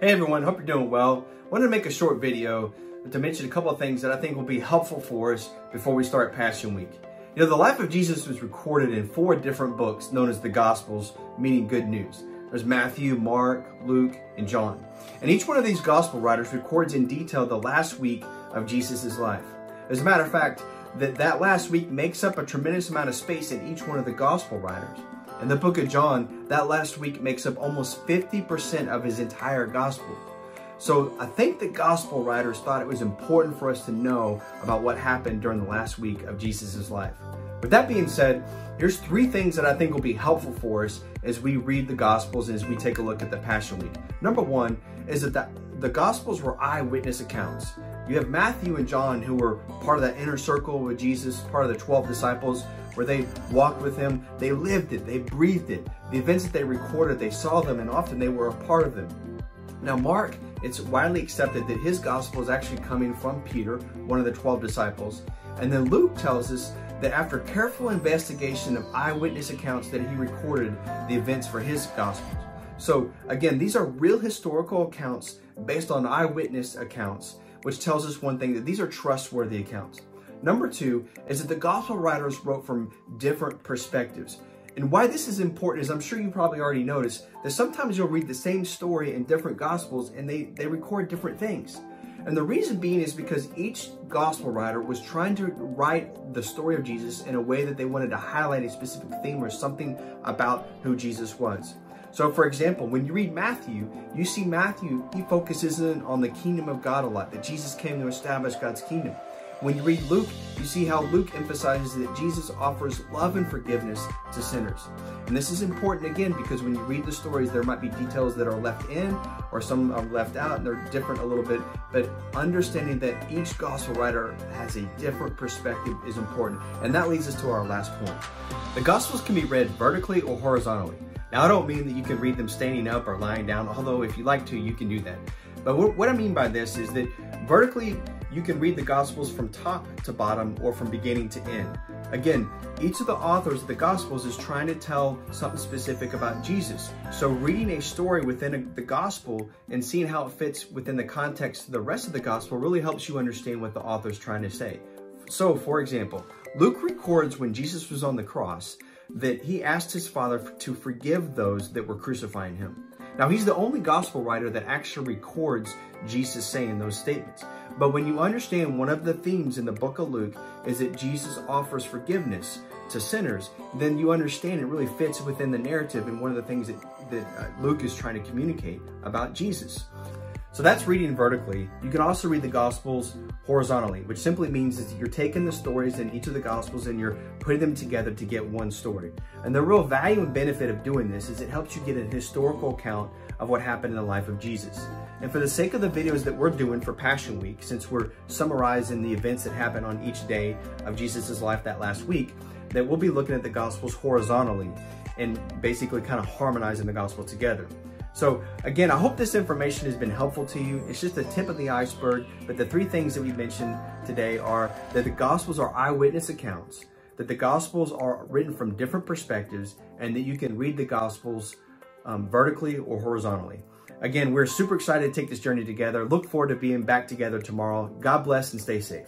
Hey everyone, hope you're doing well. I wanted to make a short video to mention a couple of things that I think will be helpful for us before we start Passion Week. You know, the life of Jesus was recorded in 4 different books known as the Gospels, meaning good news. There's Matthew, Mark, Luke, and John. And each one of these Gospel writers records in detail the last week of Jesus' life. As a matter of fact, that last week makes up a tremendous amount of space in each one of the Gospel writers. In the book of John, that last week makes up almost 50% of his entire Gospel. So I think the Gospel writers thought it was important for us to know about what happened during the last week of Jesus' life. With that being said, here's 3 things that I think will be helpful for us as we read the Gospels and as we take a look at the Passion Week. Number 1 is that the Gospels were eyewitness accounts. You have Matthew and John, who were part of that inner circle with Jesus, part of the 12 disciples, where they walked with him. They lived it, they breathed it. The events that they recorded, they saw them, and often they were a part of them. Now Mark, it's widely accepted that his gospel is actually coming from Peter, one of the 12 disciples. And then Luke tells us that after careful investigation of eyewitness accounts that he recorded the events for his gospels. So again, these are real historical accounts based on eyewitness accounts, which tells us one thing, that these are trustworthy accounts. Number 2 is that the gospel writers wrote from different perspectives. And why this is important is, I'm sure you probably already noticed, that sometimes you'll read the same story in different gospels and they record different things. And the reason being is because each gospel writer was trying to write the story of Jesus in a way that they wanted to highlight a specific theme or something about who Jesus was. So for example, when you read Matthew, you see Matthew, he focuses in on the kingdom of God a lot, that Jesus came to establish God's kingdom. When you read Luke, you see how Luke emphasizes that Jesus offers love and forgiveness to sinners. And this is important again, because when you read the stories, there might be details that are left in or some are left out and they're different a little bit, but understanding that each gospel writer has a different perspective is important. And that leads us to our last point. The gospels can be read vertically or horizontally. Now, I don't mean that you can read them standing up or lying down, although if you like to, you can do that. But what I mean by this is that vertically, you can read the Gospels from top to bottom or from beginning to end. Again, each of the authors of the Gospels is trying to tell something specific about Jesus. So reading a story within the Gospel and seeing how it fits within the context of the rest of the Gospel really helps you understand what the author is trying to say. So, for example, Luke records when Jesus was on the cross that he asked his Father to forgive those that were crucifying him. Now, he's the only gospel writer that actually records Jesus saying those statements. But when you understand one of the themes in the book of Luke is that Jesus offers forgiveness to sinners, then you understand it really fits within the narrative and one of the things that Luke is trying to communicate about Jesus. So that's reading vertically. You can also read the Gospels horizontally, which simply means that you're taking the stories in each of the Gospels and you're putting them together to get one story. And the real value and benefit of doing this is it helps you get a historical account of what happened in the life of Jesus. And for the sake of the videos that we're doing for Passion Week, since we're summarizing the events that happened on each day of Jesus' life that last week, that we'll be looking at the Gospels horizontally and basically kind of harmonizing the Gospel together. So again, I hope this information has been helpful to you. It's just the tip of the iceberg, but the 3 things that we mentioned today are that the Gospels are eyewitness accounts, that the Gospels are written from different perspectives, and that you can read the Gospels vertically or horizontally. Again, we're super excited to take this journey together. Look forward to being back together tomorrow. God bless and stay safe.